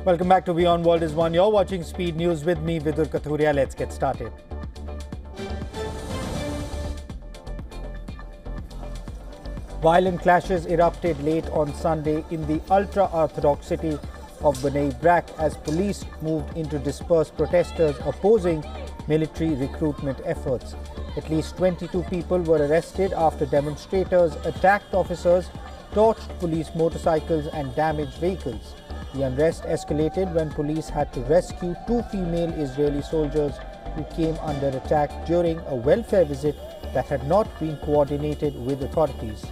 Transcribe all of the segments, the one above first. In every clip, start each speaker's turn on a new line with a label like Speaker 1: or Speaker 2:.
Speaker 1: Welcome back to WION World is One. You're watching Speed News with me, Vidur Kathuria. Let's get started. Violent clashes erupted late on Sunday in the ultra-Orthodox city of Bnei Brak as police moved in to disperse protesters opposing military recruitment efforts. At least 22 people were arrested after demonstrators attacked officers, torched police motorcycles and damaged vehicles. The unrest escalated when police had to rescue two female Israeli soldiers who came under attack during a welfare visit that had not been coordinated with authorities.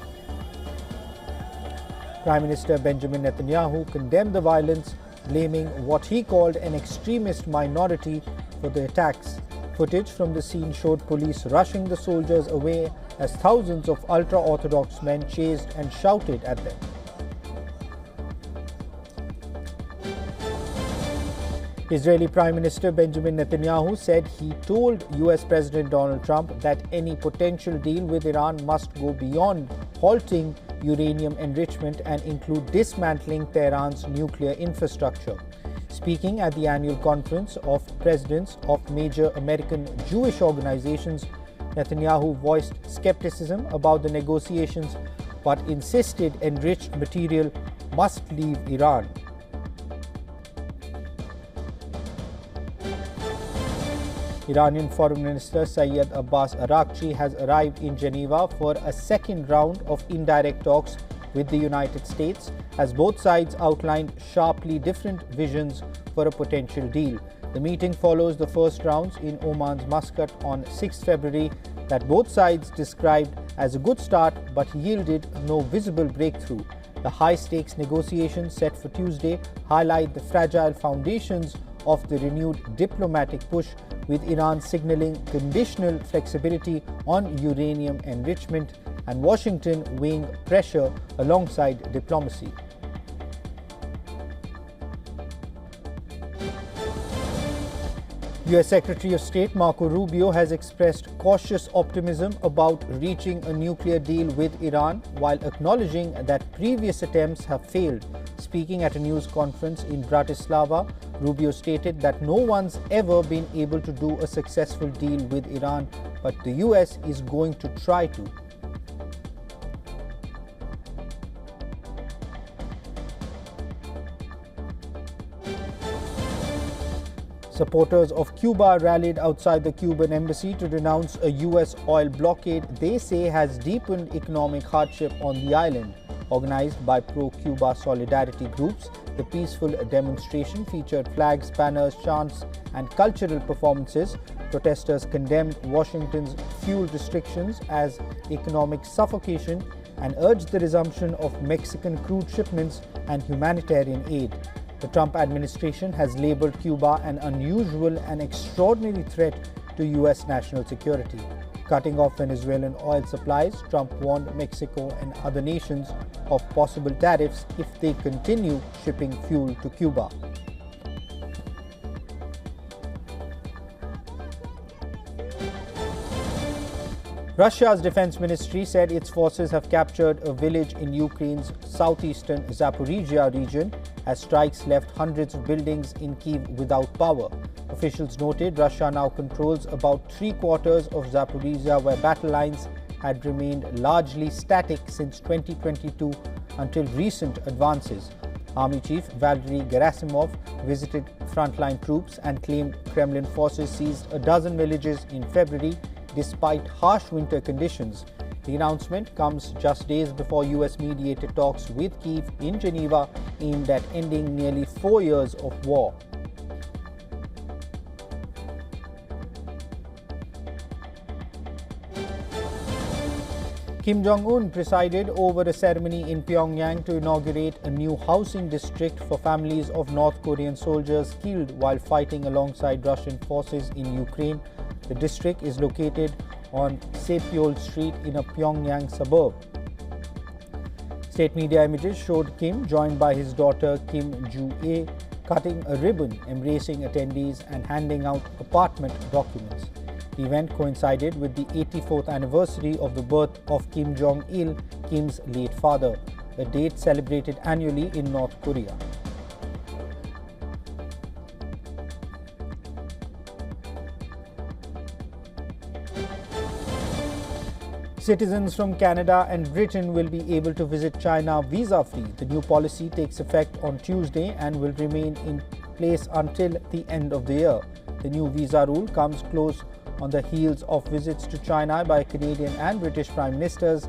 Speaker 1: Prime Minister Benjamin Netanyahu condemned the violence, blaming what he called an extremist minority for the attacks. Footage from the scene showed police rushing the soldiers away as thousands of ultra-Orthodox men chased and shouted at them. Israeli Prime Minister Benjamin Netanyahu said he told US President Donald Trump that any potential deal with Iran must go beyond halting uranium enrichment and include dismantling Tehran's nuclear infrastructure. Speaking at the annual conference of presidents of major American Jewish organizations, Netanyahu voiced skepticism about the negotiations but insisted enriched material must leave Iran. Iranian Foreign Minister Sayyed Abbas Araghchi has arrived in Geneva for a second round of indirect talks with the United States as both sides outlined sharply different visions for a potential deal. The meeting follows the first rounds in Oman's Muscat on 6 February that both sides described as a good start but yielded no visible breakthrough. The high-stakes negotiations set for Tuesday highlight the fragile foundations of the renewed diplomatic push, with Iran signaling conditional flexibility on uranium enrichment and Washington weighing pressure alongside diplomacy. US Secretary of State Marco Rubio has expressed cautious optimism about reaching a nuclear deal with Iran while acknowledging that previous attempts have failed. Speaking at a news conference in Bratislava, Rubio stated that no one's ever been able to do a successful deal with Iran, but the US is going to try to. Supporters of Cuba rallied outside the Cuban embassy to denounce a US oil blockade they say has deepened economic hardship on the island. Organized by pro-Cuba solidarity groups, the peaceful demonstration featured flags, banners, chants, and cultural performances. Protesters condemned Washington's fuel restrictions as economic suffocation and urged the resumption of Mexican crude shipments and humanitarian aid. The Trump administration has labeled Cuba an unusual and extraordinary threat to US national security. Cutting off Venezuelan oil supplies, Trump warned Mexico and other nations of possible tariffs if they continue shipping fuel to Cuba. Russia's defense ministry said its forces have captured a village in Ukraine's southeastern Zaporizhia region as strikes left hundreds of buildings in Kyiv without power. Officials noted Russia now controls about three-quarters of Zaporizhia, where battle lines had remained largely static since 2022 until recent advances. Army Chief Valery Gerasimov visited frontline troops and claimed Kremlin forces seized a dozen villages in February despite harsh winter conditions. The announcement comes just days before US-mediated talks with Kyiv in Geneva aimed at ending nearly 4 years of war. Kim Jong-un presided over a ceremony in Pyongyang to inaugurate a new housing district for families of North Korean soldiers killed while fighting alongside Russian forces in Ukraine. The district is located on Sepyeol Street in a Pyongyang suburb. State media images showed Kim, joined by his daughter Kim Joo-ae, cutting a ribbon, embracing attendees and handing out apartment documents. The event coincided with the 84th anniversary of the birth of Kim Jong-il, Kim's late father, a date celebrated annually in North Korea. Citizens from Canada and Britain will be able to visit China visa-free. The new policy takes effect on Tuesday and will remain in place until the end of the year. The new visa rule comes close on the heels of visits to China by Canadian and British Prime Ministers.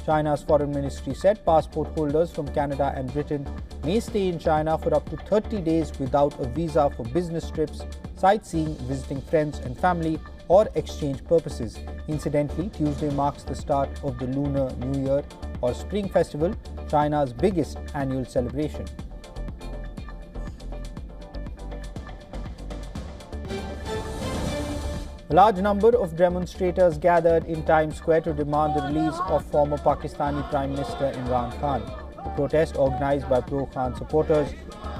Speaker 1: China's Foreign Ministry said passport holders from Canada and Britain may stay in China for up to 30 days without a visa for business trips, sightseeing, visiting friends and family, or exchange purposes. Incidentally, Tuesday marks the start of the Lunar New Year or Spring Festival, China's biggest annual celebration. A large number of demonstrators gathered in Times Square to demand the release of former Pakistani Prime Minister Imran Khan. The protest, organized by pro-Khan supporters,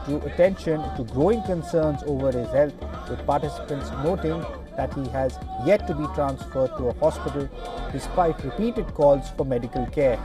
Speaker 1: drew attention to growing concerns over his health, with participants noting that he has yet to be transferred to a hospital despite repeated calls for medical care.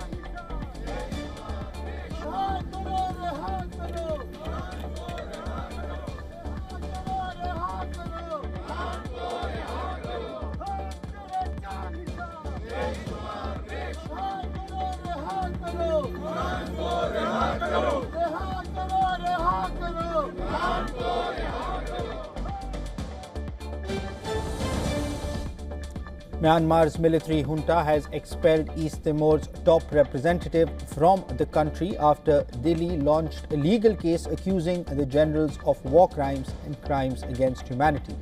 Speaker 1: Myanmar's military junta has expelled East Timor's top representative from the country after Delhi launched a legal case accusing the generals of war crimes and crimes against humanity.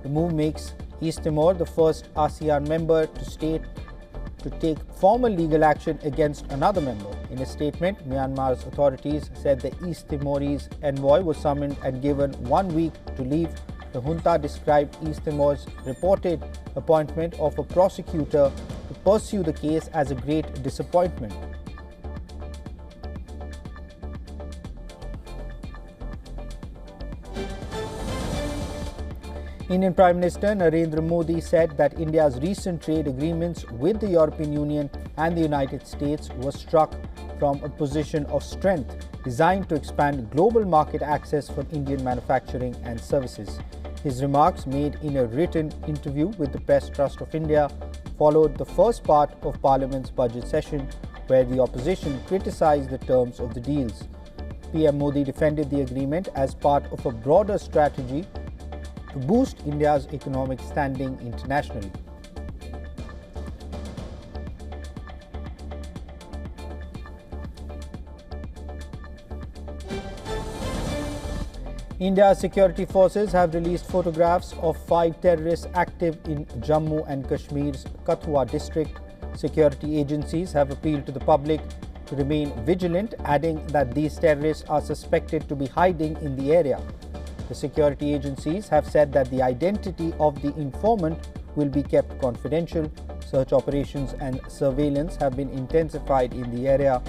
Speaker 1: The move makes East Timor the first ASEAN member to take formal legal action against another member. In a statement, Myanmar's authorities said the East Timorese envoy was summoned and given 1 week to leave. The junta described East Timor's reported appointment of a prosecutor to pursue the case as a great disappointment. Indian Prime Minister Narendra Modi said that India's recent trade agreements with the European Union and the United States were struck from a position of strength, designed to expand global market access for Indian manufacturing and services. His remarks, made in a written interview with the Press Trust of India, followed the first part of Parliament's budget session, where the opposition criticised the terms of the deals. PM Modi defended the agreement as part of a broader strategy to boost India's economic standing internationally. India's security forces have released photographs of 5 terrorists active in Jammu and Kashmir's Kathua district. Security agencies have appealed to the public to remain vigilant, adding that these terrorists are suspected to be hiding in the area. The security agencies have said that the identity of the informant will be kept confidential. Search operations and surveillance have been intensified in the area.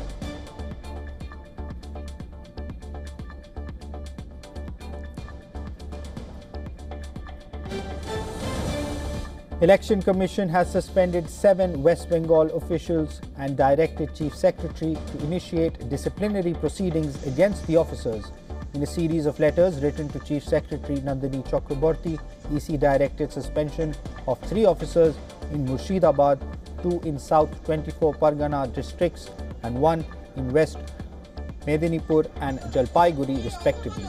Speaker 1: Election Commission has suspended 7 West Bengal officials and directed Chief Secretary to initiate disciplinary proceedings against the officers. In a series of letters written to Chief Secretary Nandini Chakraborty, EC directed suspension of 3 officers in Murshidabad, 2 in South 24 Pargana districts and 1 in West Medinipur and Jalpaiguri respectively.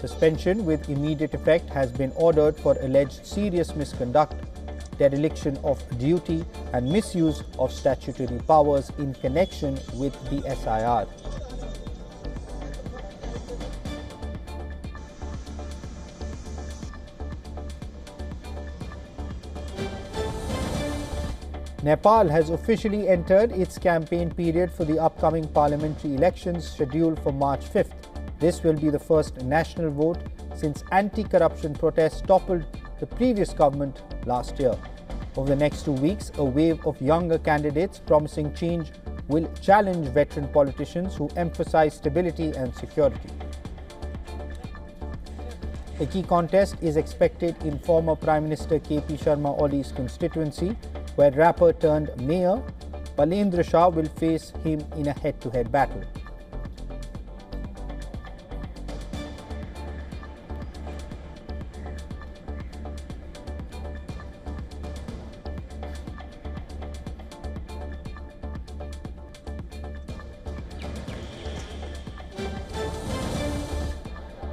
Speaker 1: Suspension with immediate effect has been ordered for alleged serious misconduct, dereliction of duty and misuse of statutory powers in connection with the SIR. Nepal has officially entered its campaign period for the upcoming parliamentary elections scheduled for March 5th. This will be the first national vote since anti-corruption protests toppled the previous government last year. Over the next 2 weeks, a wave of younger candidates promising change will challenge veteran politicians who emphasize stability and security. A key contest is expected in former Prime Minister KP Sharma Oli's constituency, where rapper turned mayor Palendra Shah will face him in a head-to-head battle.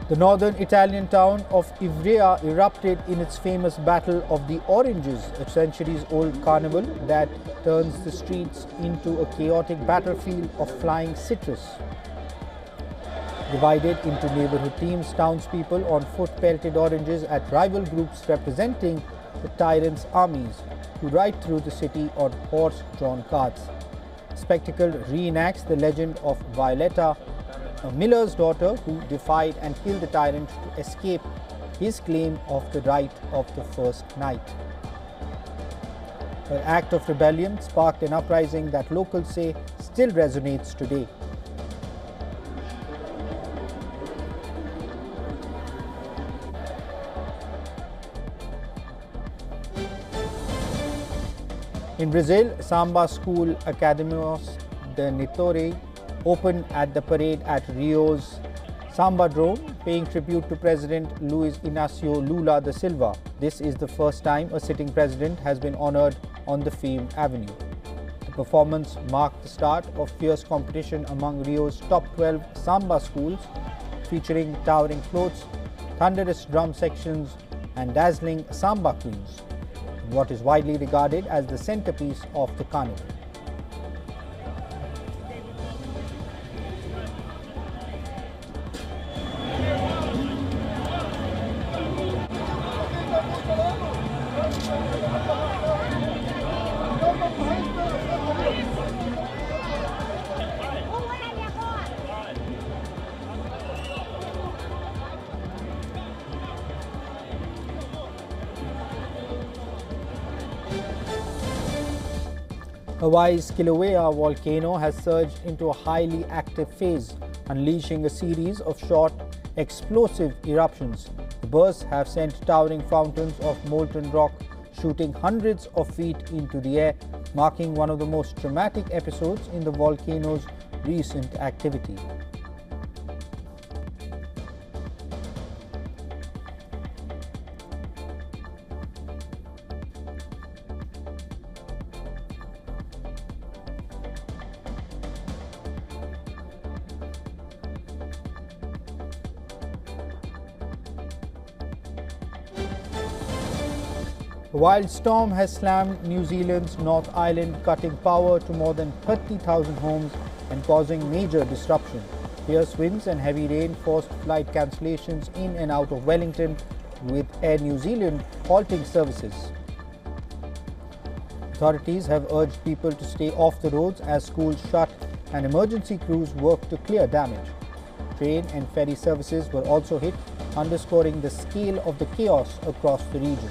Speaker 1: The northern Italian town of Ivrea erupted in its famous Battle of the Oranges, a centuries-old carnival that turns the streets into a chaotic battlefield of flying citrus. Divided into neighborhood teams, townspeople on foot pelted oranges at rival groups representing the tyrant's armies, who ride through the city on horse-drawn carts. The spectacle reenacts the legend of Violetta, a miller's daughter who defied and killed the tyrant to escape his claim of the right of the first night. Her act of rebellion sparked an uprising that locals say still resonates today. In Brazil, Samba School Academios de Niterói opened at the parade at Rio's Samba Drome, paying tribute to President Luiz Inácio Lula da Silva. This is the first time a sitting president has been honored on the famed avenue. The performance marked the start of fierce competition among Rio's top 12 Samba schools, featuring towering floats, thunderous drum sections, and dazzling Samba queens, in what is widely regarded as the centerpiece of the carnival. Hawaii's Kilauea volcano has surged into a highly active phase, unleashing a series of short, explosive eruptions. The bursts have sent towering fountains of molten rock shooting hundreds of feet into the air, marking one of the most dramatic episodes in the volcano's recent activity. A wild storm has slammed New Zealand's North Island, cutting power to more than 30,000 homes and causing major disruption. Fierce winds and heavy rain forced flight cancellations in and out of Wellington, with Air New Zealand halting services. Authorities have urged people to stay off the roads as schools shut and emergency crews work to clear damage. Train and ferry services were also hit, underscoring the scale of the chaos across the region.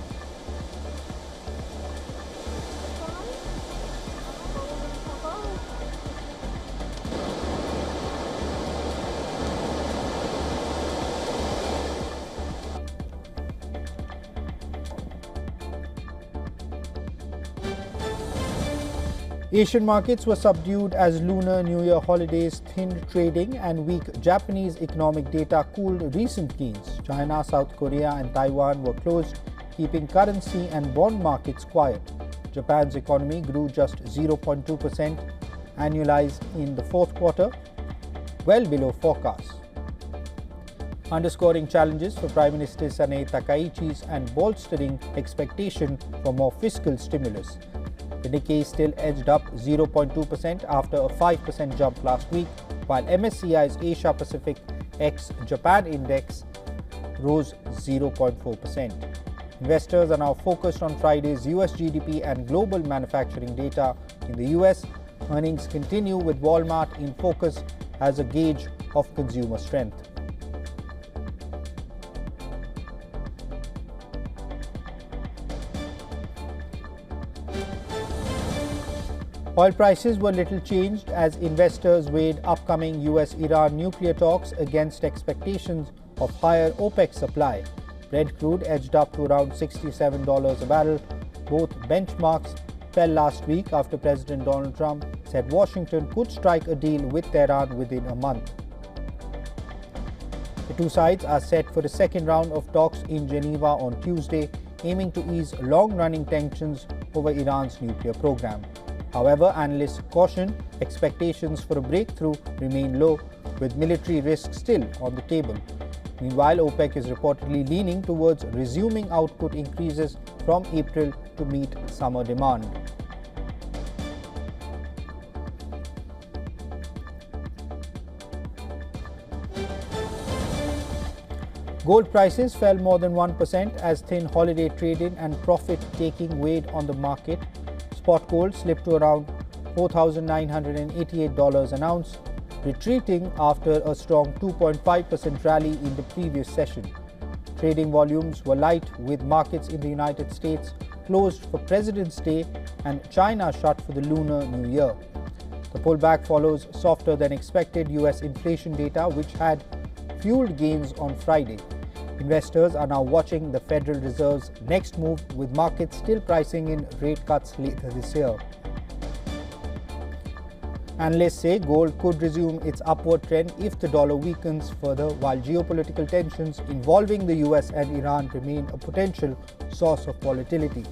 Speaker 1: Asian markets were subdued as Lunar New Year holidays thinned trading and weak Japanese economic data cooled recent gains. China, South Korea and Taiwan were closed, keeping currency and bond markets quiet. Japan's economy grew just 0.2% annualized in the fourth quarter, well below forecasts. Underscoring challenges for Prime Minister Sanae Takaichi's and bolstering expectation for more fiscal stimulus. The Nikkei still edged up 0.2% after a 5% jump last week, while MSCI's Asia Pacific ex-Japan index rose 0.4%. Investors are now focused on Friday's US GDP and global manufacturing data. In the US, earnings continue with Walmart in focus as a gauge of consumer strength. Oil prices were little changed as investors weighed upcoming US-Iran nuclear talks against expectations of higher OPEC supply. Brent crude edged up to around $67 a barrel. Both benchmarks fell last week after President Donald Trump said Washington could strike a deal with Tehran within a month. The two sides are set for the second round of talks in Geneva on Tuesday, aiming to ease long-running tensions over Iran's nuclear program. However, analysts caution expectations for a breakthrough remain low, with military risk still on the table. Meanwhile, OPEC is reportedly leaning towards resuming output increases from April to meet summer demand. Gold prices fell more than 1% as thin holiday trading and profit-taking weighed on the market. Spot gold slipped to around $4,988 an ounce, retreating after a strong 2.5% rally in the previous session. Trading volumes were light, with markets in the United States closed for President's Day and China shut for the Lunar New Year. The pullback follows softer than expected US inflation data, which had fueled gains on Friday. Investors are now watching the Federal Reserve's next move, with markets still pricing in rate cuts later this year. Analysts say gold could resume its upward trend if the dollar weakens further, while geopolitical tensions involving the US and Iran remain a potential source of volatility.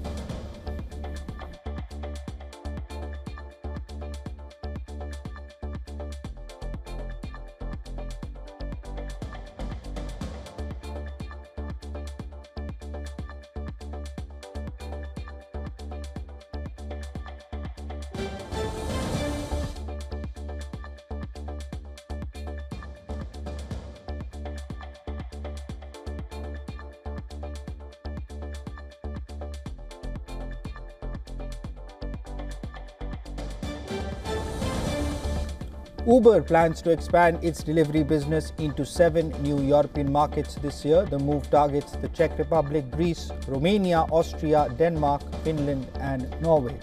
Speaker 1: Uber plans to expand its delivery business into 7 new European markets this year. The move targets the Czech Republic, Greece, Romania, Austria, Denmark, Finland, and Norway.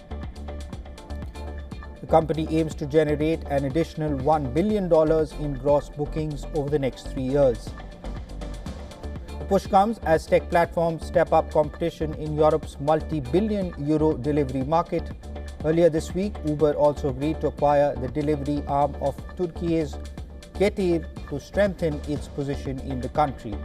Speaker 1: The company aims to generate an additional $1 billion in gross bookings over the next 3 years. The push comes as tech platforms step up competition in Europe's multi-billion euro delivery market. Earlier this week, Uber also agreed to acquire the delivery arm of Turkey's Getir to strengthen its position in the country.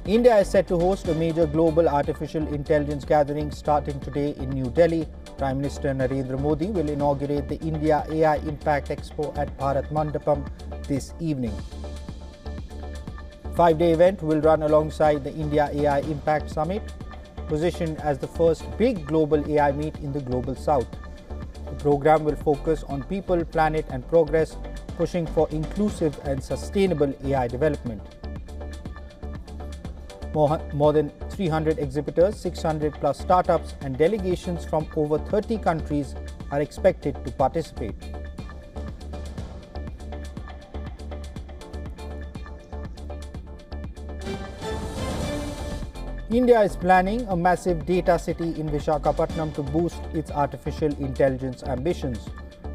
Speaker 1: India is set to host a major global artificial intelligence gathering starting today in New Delhi. Prime Minister Narendra Modi will inaugurate the India AI Impact Expo at Bharat Mandapam this evening. The 5-day event will run alongside the India AI Impact Summit, positioned as the first big global AI meet in the Global South. The program will focus on people, planet, and progress, pushing for inclusive and sustainable AI development. More than 300 exhibitors, 600 plus startups, and delegations from over 30 countries are expected to participate. India is planning a massive data city in Visakhapatnam to boost its artificial intelligence ambitions.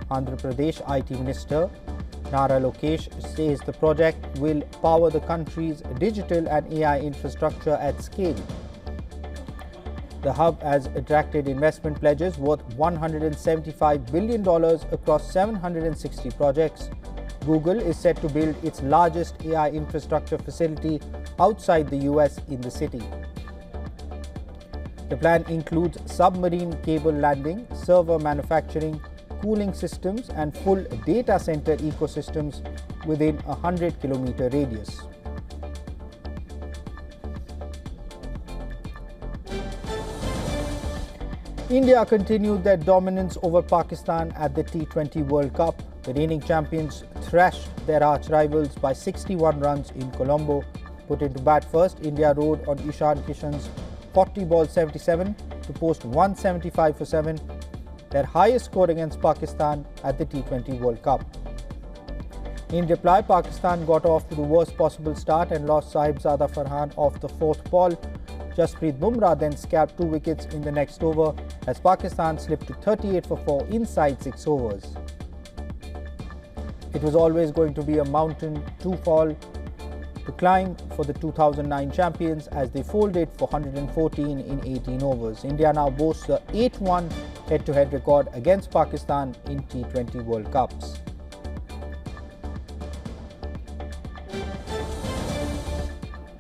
Speaker 1: Andhra Pradesh IT Minister Nara Lokesh says the project will power the country's digital and AI infrastructure at scale. The hub has attracted investment pledges worth $175 billion across 760 projects. Google is set to build its largest AI infrastructure facility outside the US in the city. The plan includes submarine cable landing, server manufacturing, cooling systems, and full data center ecosystems within a 100-kilometer radius. India continued their dominance over Pakistan at the T20 World Cup. The reigning champions thrashed their arch rivals by 61 runs in Colombo. Put into bat first, India rode on Ishan Kishan's 40-ball 77 to post 175 for 7, their highest score against Pakistan at the T20 World Cup. In reply, Pakistan got off to the worst possible start and lost Sahibzada Farhan off the 4th ball. Jasprit Bumrah then scalped 2 wickets in the next over as Pakistan slipped to 38 for 4 inside 6 overs. It was always going to be a mountain to fall to climb for the 2009 champions as they folded for 114 in 18 overs. India now boasts a 8-1 head-to-head record against Pakistan in T20 World Cups.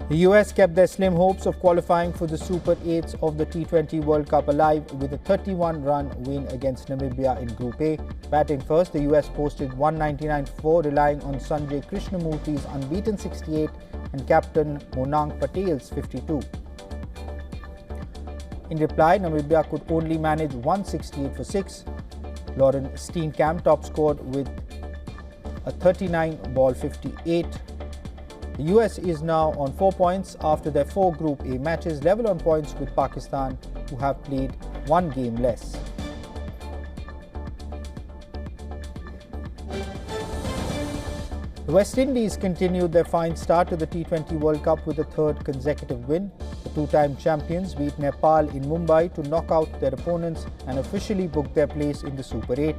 Speaker 1: The US kept their slim hopes of qualifying for the Super 8s of the T20 World Cup alive with a 31-run win against Namibia in Group A. Batting first, the US posted 199 for 4, relying on Sanjay Krishnamurthy's unbeaten 68 and captain Monang Patel's 52. In reply, Namibia could only manage 168 for 6. Lauren Steenkamp top scored with a 39-ball 58. The US is now on 4 points after their 4 Group A matches, level on points with Pakistan, who have played 1 game less. The West Indies continued their fine start to the T20 World Cup with a 3rd consecutive win. The 2-time champions beat Nepal in Mumbai to knock out their opponents and officially booked their place in the Super 8.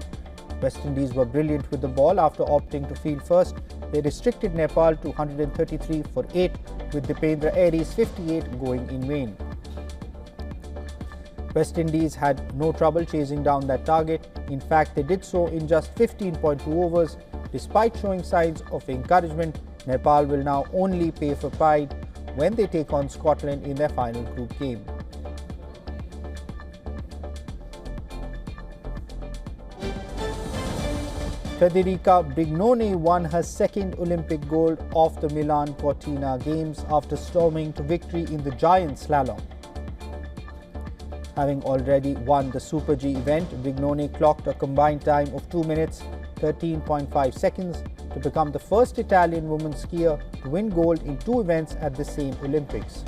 Speaker 1: West Indies were brilliant with the ball after opting to field first. They restricted Nepal to 133 for 8, with Dipendra Airy's 58 going in vain. West Indies had no trouble chasing down that target. In fact, they did so in just 15.2 overs. Despite showing signs of encouragement, Nepal will now only pay for pride when they take on Scotland in their final group game. Federica Brignone won her 2nd Olympic gold off the Milan Cortina Games after storming to victory in the giant slalom. Having already won the Super G event, Brignone clocked a combined time of 2 minutes 13.5 seconds to become the first Italian woman skier to win gold in 2 events at the same Olympics.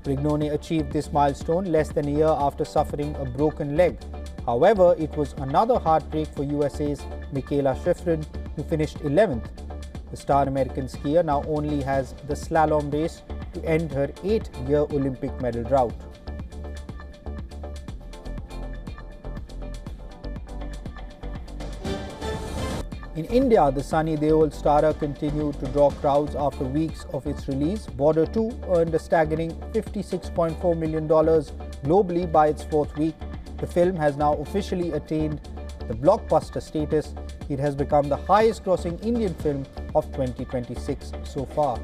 Speaker 1: Brignone achieved this milestone less than a year after suffering a broken leg. However, it was another heartbreak for USA's Michaela Schifrin, who finished 11th. The star American skier now only has the slalom race to end her 8-year Olympic medal drought. In India, the Sunny Deol starrer continued to draw crowds after weeks of its release. Border 2 earned a staggering $56.4 million globally by its 4th week. The film has now officially attained the blockbuster status. It has become the highest-grossing Indian film of 2026 so far.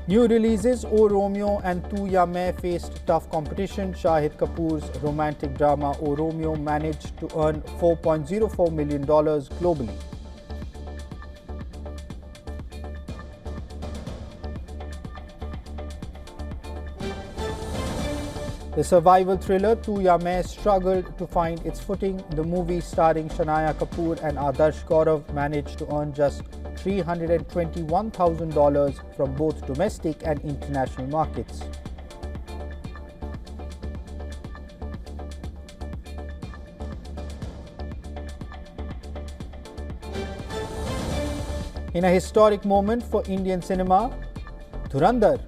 Speaker 1: New releases O Romeo and Tu Ya Main faced tough competition. Shahid Kapoor's romantic drama O Romeo managed to earn $4.04 million globally. The survival thriller Tu Ya Main struggled to find its footing. The movie starring Shania Kapoor and Adarsh Gaurav managed to earn just $321,000 from both domestic and international markets. In a historic moment for Indian cinema, Dhurandhar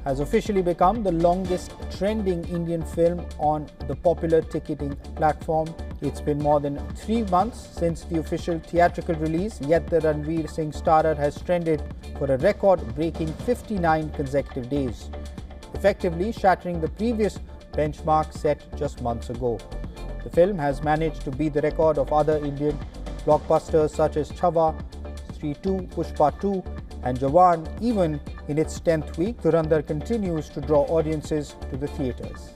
Speaker 1: has officially become the longest trending Indian film on the popular ticketing platform. It's been more than 3 months since the official theatrical release, yet the Ranveer Singh starrer has trended for a record-breaking 59 consecutive days, effectively shattering the previous benchmark set just months ago. The film has managed to beat the record of other Indian blockbusters such as Chhawa, Stree 2, Pushpa 2 and Jawan. Even in its 10th week, Dhurandhar continues to draw audiences to the theatres.